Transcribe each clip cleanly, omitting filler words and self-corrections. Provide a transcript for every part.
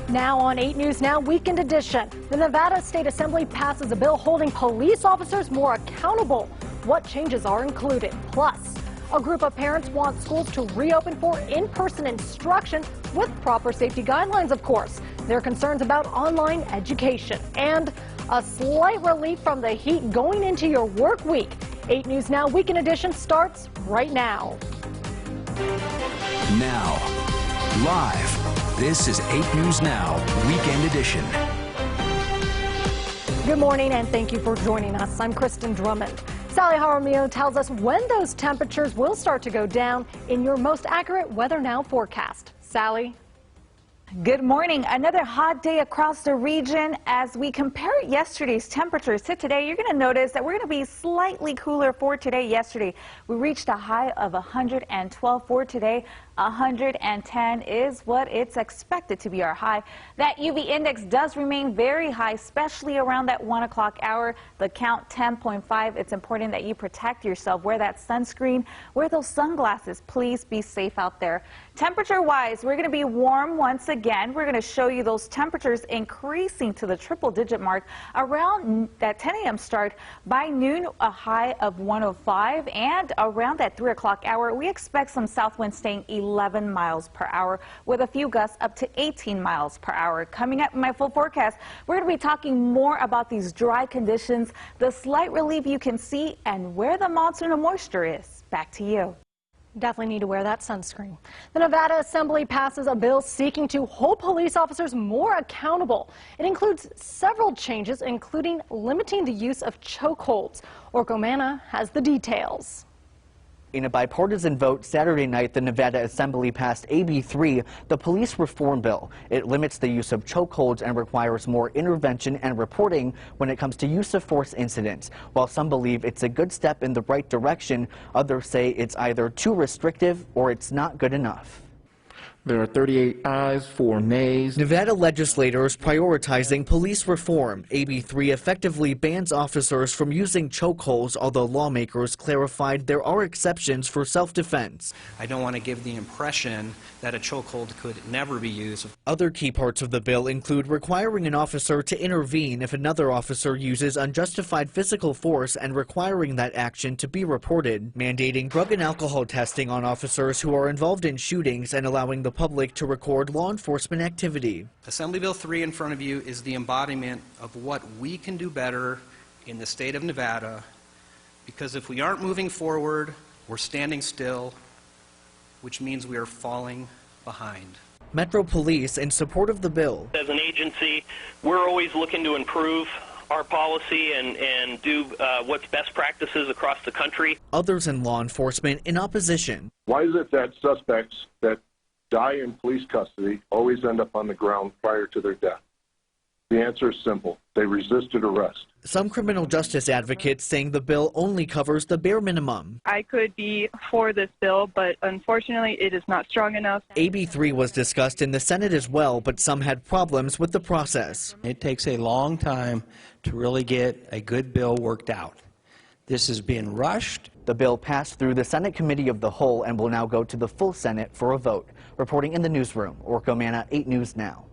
Now on 8 News Now Weekend Edition, the Nevada State Assembly passes a bill holding police officers more accountable. What changes are included? Plus, a group of parents want schools to reopen for in-person instruction with proper safety guidelines, of course. Their concerns about online education and a slight relief from the heat going into your work week. 8 News Now Weekend Edition starts right now. Now, live, this is 8 News Now Weekend Edition. Good morning and thank you for joining us. I'm Kristen Drummond. Sally Jaramillo tells us when those temperatures will start to go down in your most accurate Weather Now forecast. Sally? Good morning. Another hot day across the region. As we compare yesterday's temperatures to today, you're going to notice that we're going to be slightly cooler for today. Yesterday, we reached a high of 112 for today. 110 is what it's expected to be our high. That UV index does remain very high, especially around that 1 o'clock hour. The count 10.5. It's important that you protect yourself. Wear that sunscreen. Wear those sunglasses. Please be safe out there. Temperature-wise, we're going to be warm once again. We're going to show you those temperatures increasing to the triple-digit mark around that 10 a.m. start. By noon, a high of 105, and around that 3 o'clock hour, we expect some south winds staying 11 miles per hour with a few gusts up to 18 miles per hour. Coming up in my full forecast, we're going to be talking more about these dry conditions, the slight relief you can see, and where the monsoon of moisture is. Back to you. Definitely need to wear that sunscreen. The Nevada Assembly passes a bill seeking to hold police officers more accountable. It includes several changes, including limiting the use of chokeholds. Orko Manna has the details. In a bipartisan vote Saturday night, the Nevada Assembly passed AB 3, the police reform bill. It limits the use of chokeholds and requires more intervention and reporting when it comes to use of force incidents. While some believe it's a good step in the right direction, others say it's either too restrictive or it's not good enough. There are 38 ayes, 4 nays. Nevada legislators prioritizing police reform. AB 3 effectively bans officers from using chokeholds, although lawmakers clarified there are exceptions for self-defense. I don't want to give the impression that a chokehold could never be used. Other key parts of the bill include requiring an officer to intervene if another officer uses unjustified physical force and requiring that action to be reported, mandating drug and alcohol testing on officers who are involved in shootings, and allowing the public to record law enforcement activity. Assembly Bill 3 in front of you is the embodiment of what we can do better in the state of Nevada, because if we aren't moving forward, we're standing still, which means we are falling behind. Metro Police in support of the bill. As an agency, we're always looking to improve our policy and do what's best practices across the country. Others in law enforcement in opposition. Why is it that suspects that die in police custody always end up on the ground prior to their death? The answer is simple. They resisted arrest. Some criminal justice advocates saying the bill only covers the bare minimum. I could be for this bill, but unfortunately it is not strong enough. AB 3 was discussed in the Senate as well, but some had problems with the process. It takes a long time to really get a good bill worked out. This is being rushed. The bill passed through the Senate Committee of the Whole and will now go to the full Senate for a vote. Reporting in the newsroom, Orko Manna, 8 News Now.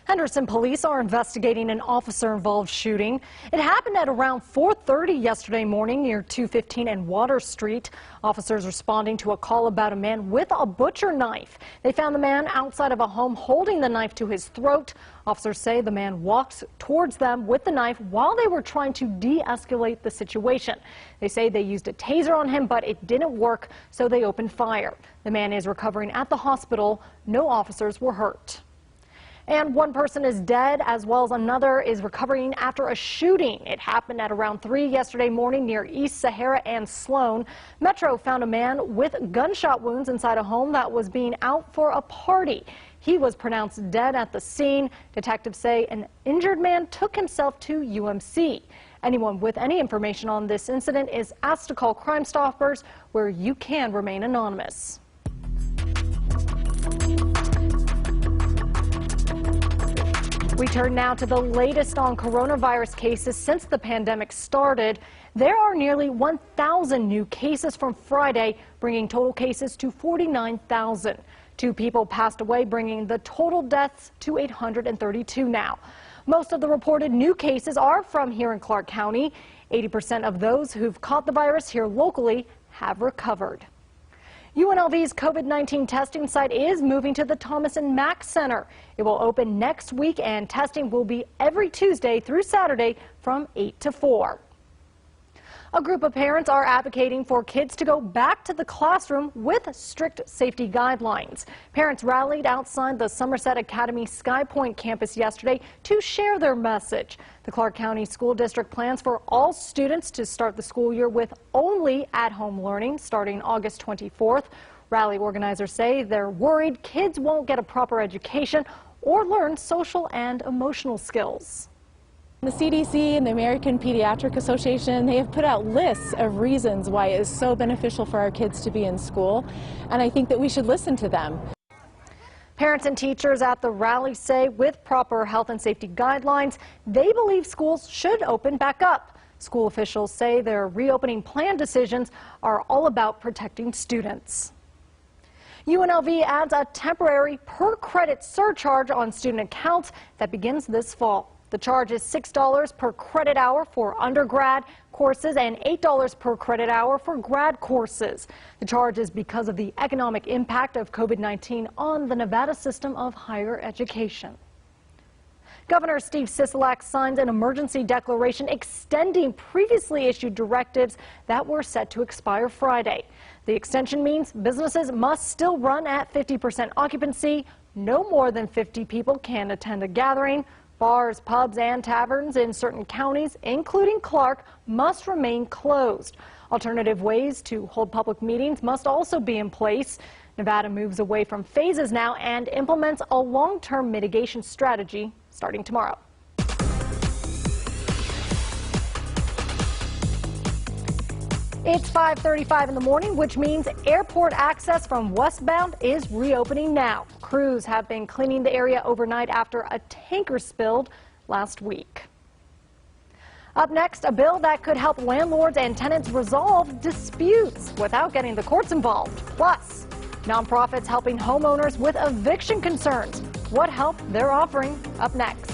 Henderson police are investigating an officer-involved shooting. It happened at around 4:30 yesterday morning near 215 and Water Street. Officers responding to a call about a man with a butcher knife. They found the man outside of a home holding the knife to his throat. Officers say the man walked towards them with the knife while they were trying to de-escalate the situation. They say they used a taser on him, but it didn't work, so they opened fire. The man is recovering at the hospital. No officers were hurt. And one person is dead, as well as another is recovering after a shooting. It happened at around 3 yesterday morning near East Sahara and Sloan. Metro found a man with gunshot wounds inside a home that was being out for a party. He was pronounced dead at the scene. Detectives say an injured man took himself to UMC. Anyone with any information on this incident is asked to call Crime Stoppers, where you can remain anonymous. We turn now to the latest on coronavirus cases since the pandemic started. There are nearly 1,000 new cases from Friday, bringing total cases to 49,000. 2 people passed away, bringing the total deaths to 832 now. Most of the reported new cases are from here in Clark County. 80% of those who've caught the virus here locally have recovered. UNLV's COVID-19 testing site is moving to the Thomas and Mack Center. It will open next week, and testing will be every Tuesday through Saturday from 8 to 4. A group of parents are advocating for kids to go back to the classroom with strict safety guidelines. Parents rallied outside the Somerset Academy Sky Point campus yesterday to share their message. The Clark County School District plans for all students to start the school year with only at-home learning starting August 24th. Rally organizers say they're worried kids won't get a proper education or learn social and emotional skills. The CDC and the American Pediatric Association, they have put out lists of reasons why it is so beneficial for our kids to be in school, and I think that we should listen to them. Parents and teachers at the rally say with proper health and safety guidelines, they believe schools should open back up. School officials say their reopening plan decisions are all about protecting students. UNLV adds a temporary per-credit surcharge on student accounts that begins this fall. The charge is $6 per credit hour for undergrad courses and $8 per credit hour for grad courses. The charge is because of the economic impact of COVID-19 on the Nevada system of higher education. Governor Steve Sisolak signed an emergency declaration extending previously issued directives that were set to expire Friday. The extension means businesses must still run at 50% occupancy. No more than 50 people can attend a gathering. Bars, pubs, and taverns in certain counties, including Clark, must remain closed. Alternative ways to hold public meetings must also be in place. Nevada moves away from phases now and implements a long-term mitigation strategy starting tomorrow. It's 5:35 in the morning, which means airport access from westbound is reopening now. Crews have been cleaning the area overnight after a tanker spilled last week. Up next, a bill that could help landlords and tenants resolve disputes without getting the courts involved. Plus, nonprofits helping homeowners with eviction concerns. What help they're offering up next.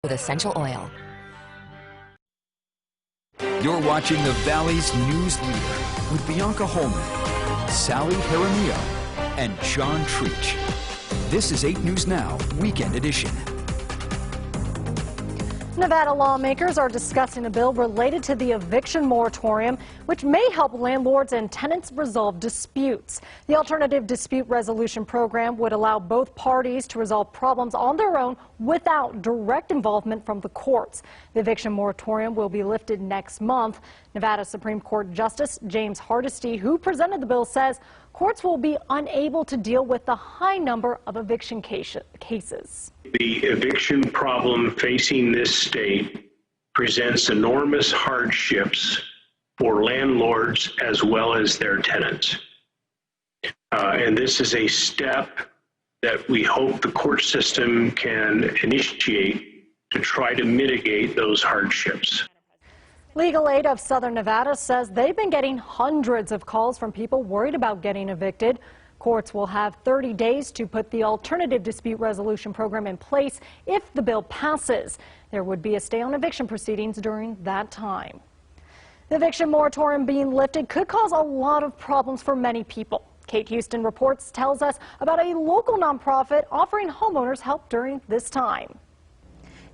with essential oil. You're watching the Valley's news leader with Bianca Holman, Sally Jaramillo, and John Treach. This is 8 News Now, Weekend Edition. Nevada lawmakers are discussing a bill related to the eviction moratorium, which may help landlords and tenants resolve disputes. The Alternative Dispute Resolution Program would allow both parties to resolve problems on their own without direct involvement from the courts. The eviction moratorium will be lifted next month. Nevada Supreme Court Justice James Hardesty, who presented the bill, says courts will be unable to deal with the high number of eviction cases. The eviction problem facing this state presents enormous hardships for landlords as well as their tenants. And this is a step that we hope the court system can initiate to try to mitigate those hardships. Legal Aid of Southern Nevada says they've been getting hundreds of calls from people worried about getting evicted. Courts will have 30 days to put the Alternative Dispute Resolution Program in place if the bill passes. There would be a stay on eviction proceedings during that time. The eviction moratorium being lifted could cause a lot of problems for many people. Kate Houston Reports tells us about a local nonprofit offering homeowners help during this time.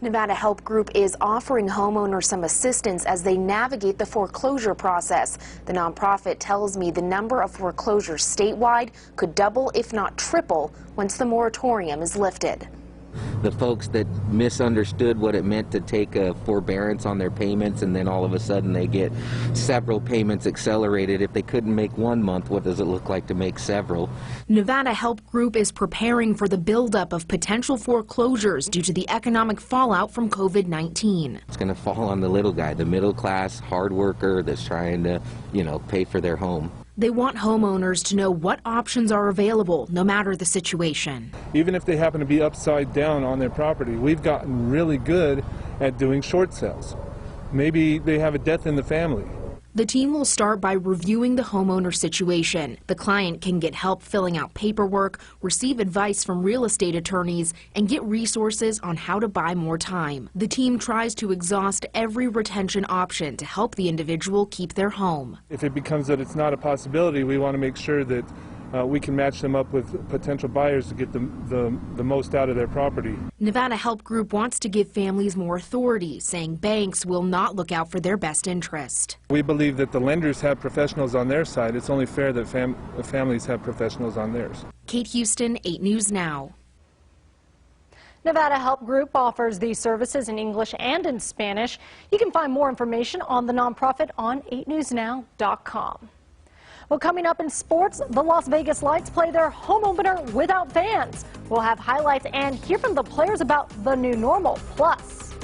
Nevada Help Group is offering homeowners some assistance as they navigate the foreclosure process. The nonprofit tells me the number of foreclosures statewide could double, if not triple, once the moratorium is lifted. The folks that misunderstood what it meant to take a forbearance on their payments and then all of a sudden they get several payments accelerated. If they couldn't make 1 month, what does it look like to make several? Nevada Help Group is preparing for the buildup of potential foreclosures due to the economic fallout from COVID-19. It's going to fall on the little guy, the middle class hard worker that's trying to, pay for their home. They want homeowners to know what options are available, no matter the situation. Even if they happen to be upside down on their property, we've gotten really good at doing short sales. Maybe they have a death in the family. The team will start by reviewing the homeowner situation. The client can get help filling out paperwork, receive advice from real estate attorneys, and get resources on how to buy more time. The team tries to exhaust every retention option to help the individual keep their home. If it becomes that it's not a possibility, we want to make sure that we can match them up with potential buyers to get the most out of their property. Nevada Help Group wants to give families more authority, saying banks will not look out for their best interest. We believe that the lenders have professionals on their side. It's only fair that families have professionals on theirs. Kate Houston, 8 News Now. Nevada Help Group offers these services in English and in Spanish. You can find more information on the nonprofit on 8newsnow.com. Well, coming up in sports, the Las Vegas Lights play their home opener without fans. We'll have highlights and hear from the players about the new normal. Plus,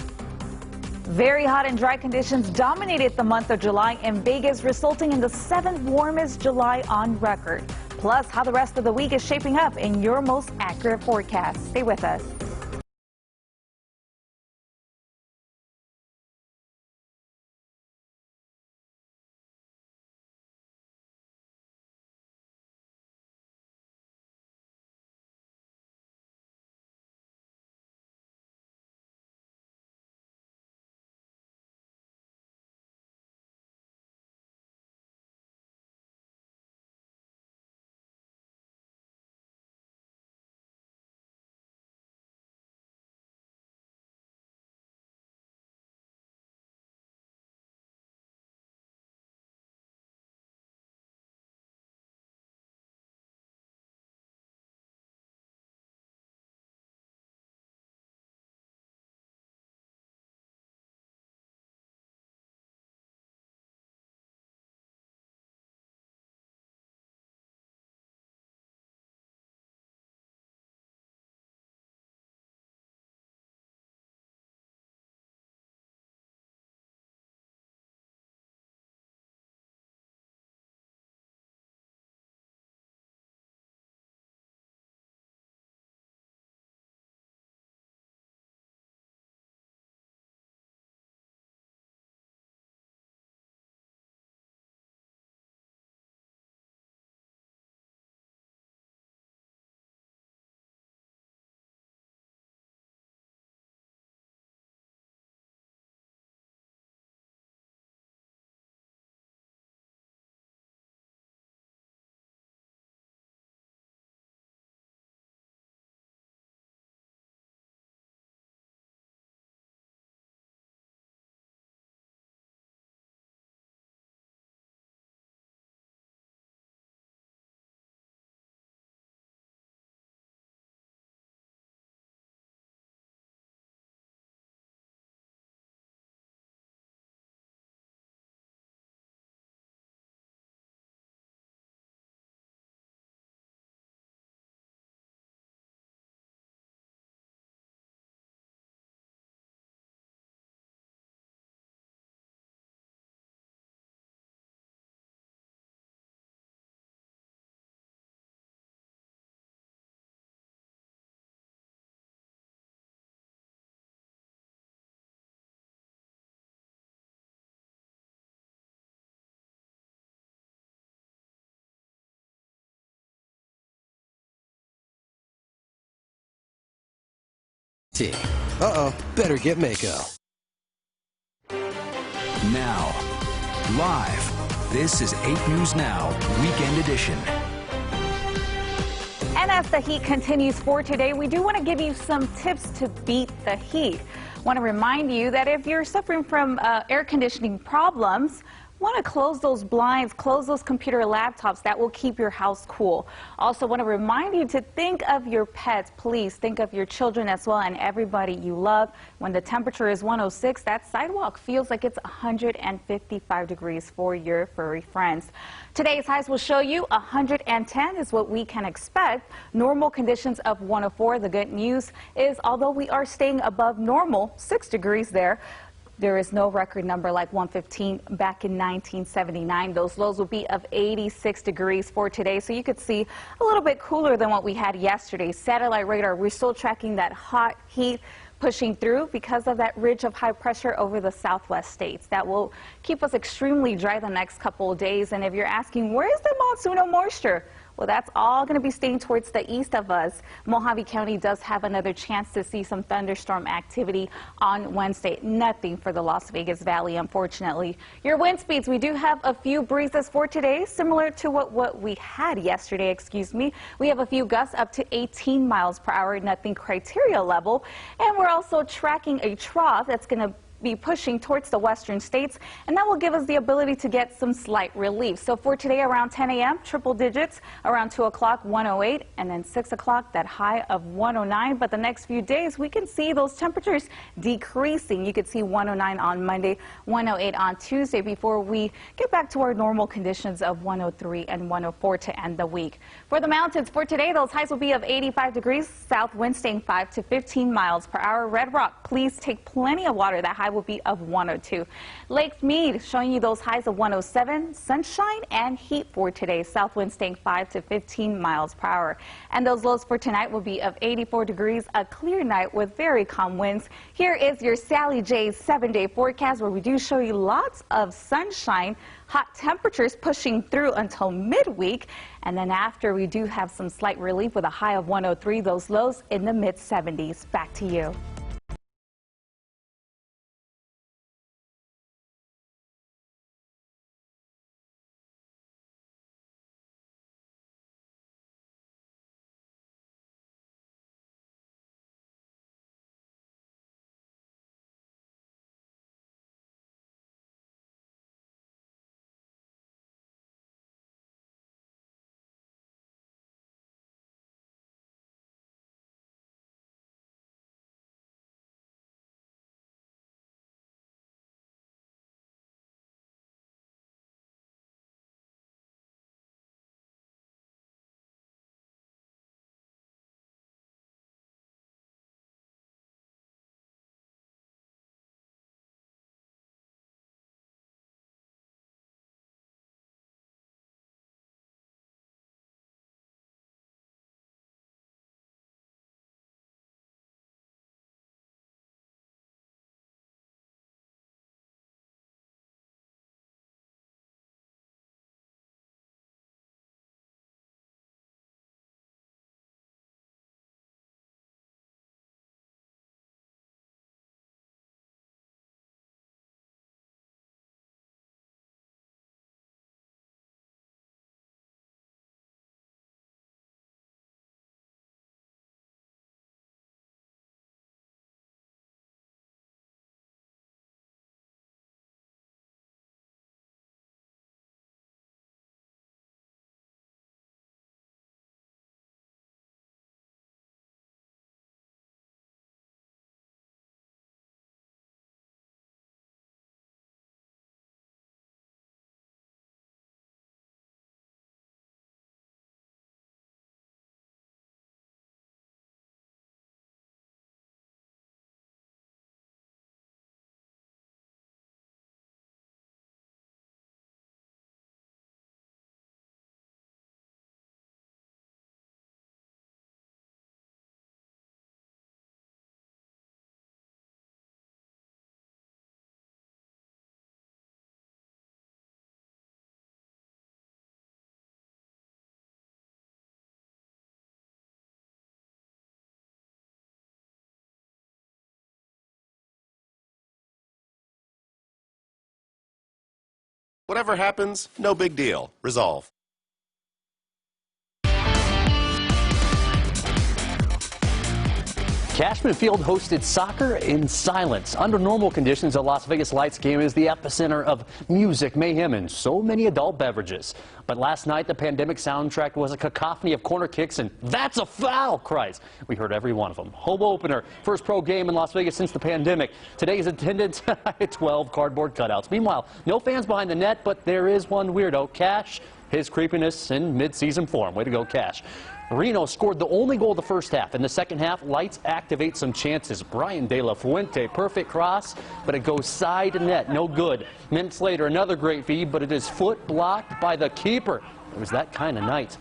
very hot and dry conditions dominated the month of July in Vegas, resulting in the 7th warmest July on record. Plus, how the rest of the week is shaping up in your most accurate forecast. Stay with us. Uh-oh, better get Mako. Now, live, this is 8 News Now, Weekend Edition. And as the heat continues for today, we do want to give you some tips to beat the heat. Want to remind you that if you're suffering from air conditioning problems, want to close those blinds, close those computer laptops. That will keep your house cool. Also want to remind you to think of your pets. Please think of your children as well and everybody you love. When the temperature is 106, that sidewalk feels like it's 155 degrees for your furry friends. Today's highs will show you 110 is what we can expect. Normal conditions of 104. The good news is although we are staying above normal, 6 degrees there is no record number like 115 back in 1979. Those lows will be of 86 degrees for today, so you could see a little bit cooler than what we had yesterday. Satellite radar, we're still tracking that hot heat pushing through because of that ridge of high pressure over the southwest states. That will keep us extremely dry the next couple of days. And if you're asking, where is the monsoonal moisture? Well, that's all going to be staying towards the east of us. Mojave County does have another chance to see some thunderstorm activity on Wednesday. Nothing for the Las Vegas Valley, unfortunately. Your wind speeds, we do have a few breezes for today, similar to what we had yesterday, excuse me. We have a few gusts up to 18 miles per hour, nothing criteria level. And we're also tracking a trough that's going to be pushing towards the western states, and that will give us the ability to get some slight relief. So for today around 10 a.m., triple digits, around 2 o'clock, 108, and then 6 o'clock, that high of 109. But the next few days, we can see those temperatures decreasing. You could see 109 on Monday, 108 on Tuesday before we get back to our normal conditions of 103 and 104 to end the week. For the mountains for today, those highs will be of 85 degrees, south wind staying 5 to 15 miles per hour. Red Rock, please take plenty of water. That high will be of 102. Lake Mead showing you those highs of 107, sunshine and heat for today. South wind staying 5 to 15 miles per hour. And those lows for tonight will be of 84 degrees, a clear night with very calm winds. Here is your Sally J's 7-day forecast where we do show you lots of sunshine, hot temperatures pushing through until midweek. And then after, we do have some slight relief with a high of 103, those lows in the mid 70s. Back to you. Whatever happens, no big deal. Resolve. Cashman Field hosted soccer in silence. Under normal conditions, the Las Vegas Lights game is the epicenter of music, mayhem, and so many adult beverages. But last night, the pandemic soundtrack was a cacophony of corner kicks and "that's a foul" cries. We heard every one of them. Home opener, first pro game in Las Vegas since the pandemic. Today's attendance, 12 cardboard cutouts. Meanwhile, no fans behind the net, but there is one weirdo, Cash. His creepiness in mid-season form. Way to go, Cash. Reno scored the only goal of the first half. In the second half, Lights activate some chances. Brian De La Fuente, perfect cross, but it goes side net, no good. Minutes later, another great feed, but it is foot blocked by the keeper. It was that kind of night.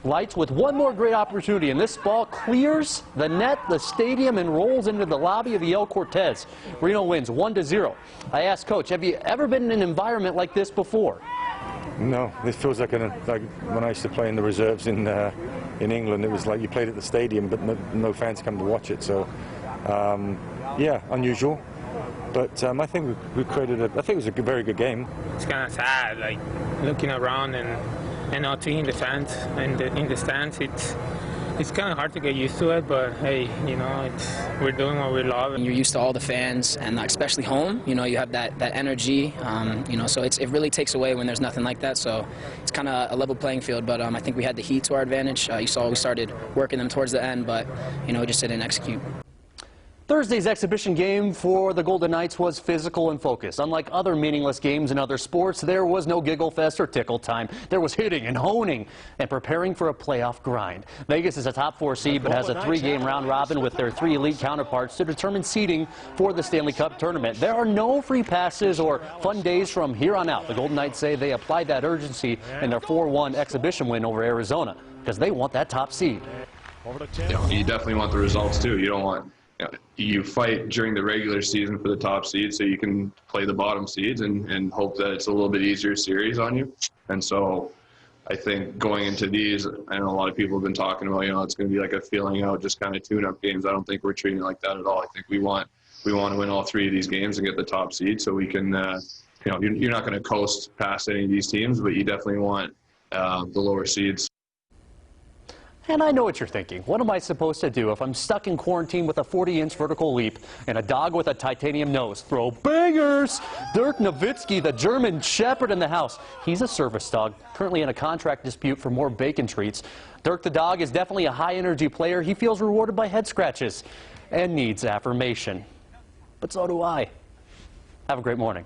Lights with one more great opportunity, and this ball clears the net, the stadium, and rolls into the lobby of the El Cortez. Reno wins 1-0. I asked Coach, have you ever been in an environment like this before? No, this feels like when I used to play in the reserves in England. It was like you played at the stadium, but no fans come to watch it. So, yeah, unusual. But I think we created I think it was a very good game. It's kind of sad, like looking around and not seeing the fans in the stands. It's kind of hard to get used to it, but hey, you know, we're doing what we love. And you're used to all the fans, and especially home, you know, you have that energy, you know, so it really takes away when there's nothing like that. So it's kind of a level playing field, but I think we had the heat to our advantage. You saw we started working them towards the end, but, you know, we just didn't execute. Thursday's exhibition game for the Golden Knights was physical and focused. Unlike other meaningless games in other sports, there was no giggle fest or tickle time. There was hitting and honing and preparing for a playoff grind. Vegas is a top 4 seed but has a 3-game round robin with their 3 elite counterparts to determine seeding for the Stanley Cup tournament. There are no free passes or fun days from here on out. The Golden Knights say they applied that urgency in their 4-1 exhibition win over Arizona because they want that top seed. You definitely want the results too. You don't want you fight during the regular season for the top seed so you can play the bottom seeds and hope that it's a little bit easier series on you. And so I think going into these, I know a lot of people have been talking about, you know, it's going to be like a feeling out, just kind of tune-up games. I don't think we're treating it like that at all. I think we want to win all 3 of these games and get the top seed so we can, you know, you're not going to coast past any of these teams, but you definitely want the lower seeds. And I know what you're thinking. What am I supposed to do if I'm stuck in quarantine with a 40-inch vertical leap and a dog with a titanium nose? Throw bangers! Dirk Nowitzki, the German Shepherd in the house. He's a service dog, currently in a contract dispute for more bacon treats. Dirk the dog is definitely a high-energy player. He feels rewarded by head scratches and needs affirmation. But so do I. Have a great morning.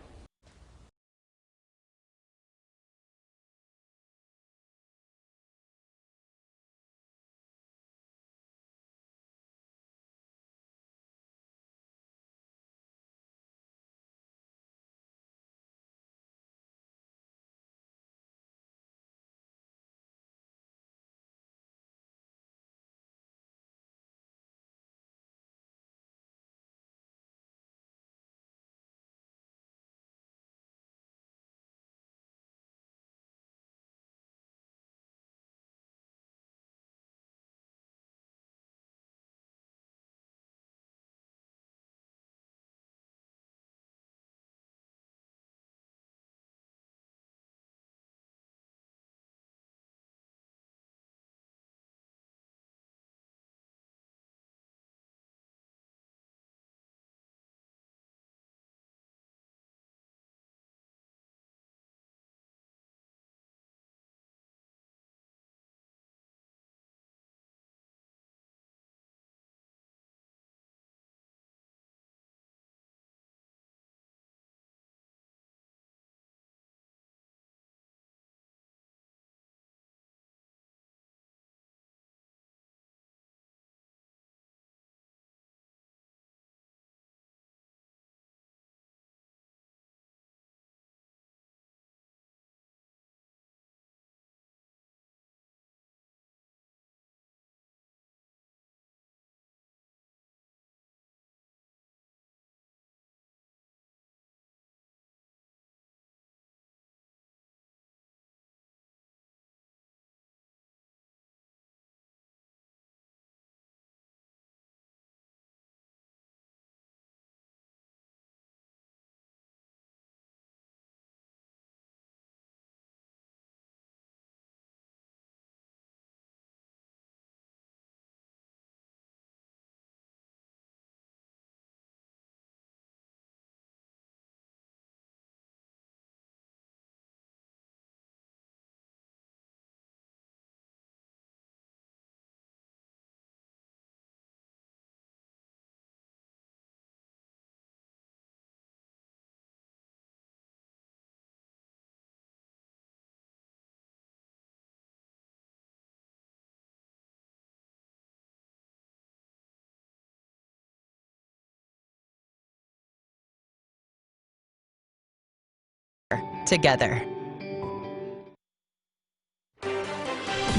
together.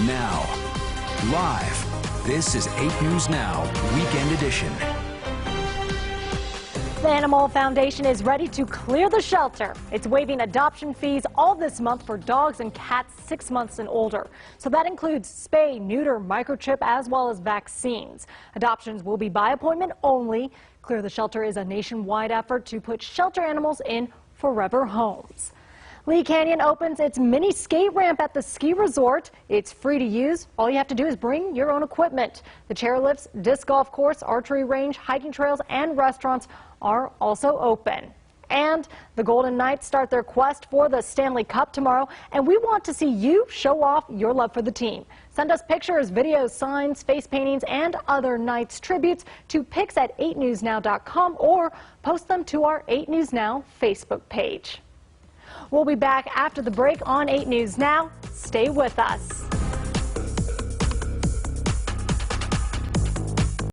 Now, live, this is 8 News Now, Weekend Edition. The Animal Foundation is ready to clear the shelter. It's waiving adoption fees all this month for dogs and cats 6 months and older. So that includes spay, neuter, microchip, as well as vaccines. Adoptions will be by appointment only. Clear the Shelter is a nationwide effort to put shelter animals in forever homes. Lee Canyon opens its mini skate ramp at the ski resort. It's free to use. All you have to do is bring your own equipment. The chairlifts, disc golf course, archery range, hiking trails, and restaurants are also open. And the Golden Knights start their quest for the Stanley Cup tomorrow, and we want to see you show off your love for the team. Send us pictures, videos, signs, face paintings, and other Knights tributes to pics@8newsnow.com or post them to our 8 News Now Facebook page. We'll be back after the break on 8 News Now. Stay with us.